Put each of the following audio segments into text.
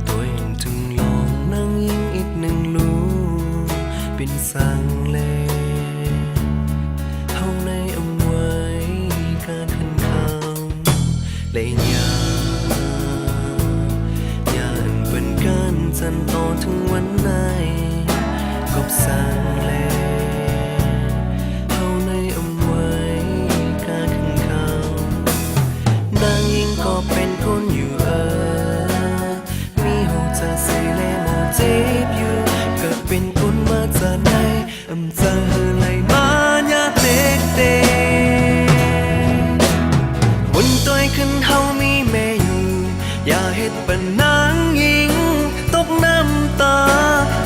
ตัวเองถึงลองนั่งยิงอีกหนึ่งลูเป็นสังเลเฮาในอำไว้การขึ้นเขาและอย่าเป็นการจันต่อถึงวันไหนก็สังเลก็เป็นคนอยู่มีหัวใจใส่เลโมเจ็บอยู่ก็เป็นคนมาจากไหนเจอไหลมาญาเด็กเด็กบนตัวขึ้นเฮามีแม่อยู่อย่าเฮ็ดปันนางยิงตกน้ำตา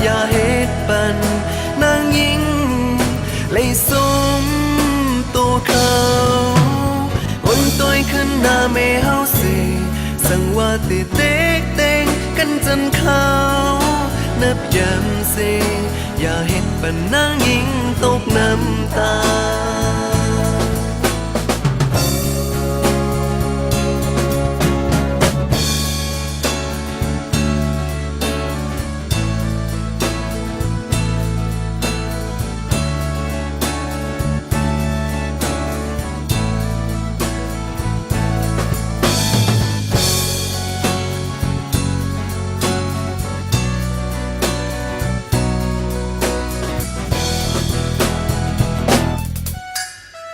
อย่าเฮ็ดปันนางยิงเลยสมตัวเขาบนตัวขึ้นหน้าแม่เฮาสิสั่งว่าติเต็กเต็งกันจนเขานับย้ำสิอย่าเห็นปันนางยิงตกน้ำตา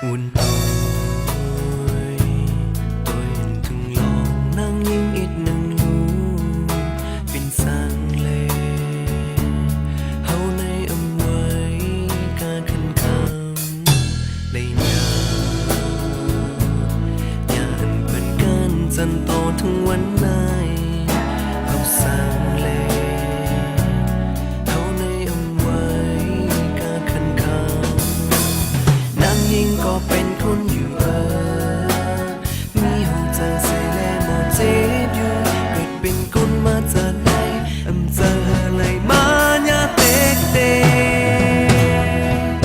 อุ่นตัวเองถึงลองนั่งยิงอีกหนึ่งลูเป็นสังเลเฮาในอำไว้การขึ้นคำได้อย่าอันเป็นการจันต่อถึงวันไหนเฮาสังเลก็เป็นคนอยู่มีหัวใจใส่แลมอเจ็บอยู่เกิดเป็นคนมาจากไหนเจอไหลมาญาเด็กเด็ก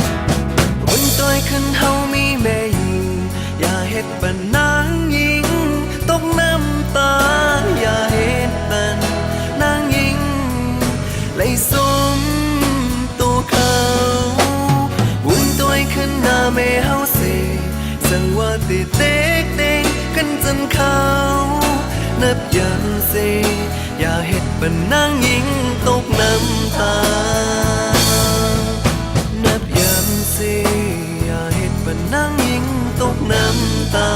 บนตัวขึ้นเฮามีแม่อยู่อย่าเฮ็ดปันนางยิงตกน้ำตาอย่าเฮ็ดปันนางยิงเลยสมตัวเขาบนตัวขึ้นหน้าแม่เฮาสั่งว่าติเต็กเต็งกันจนเขานับย้ำสิอย่าเฮ็ดปันนางยิงตกน้ำตานับย้ำสิอย่าเฮ็ดปันนางยิงตกน้ำตา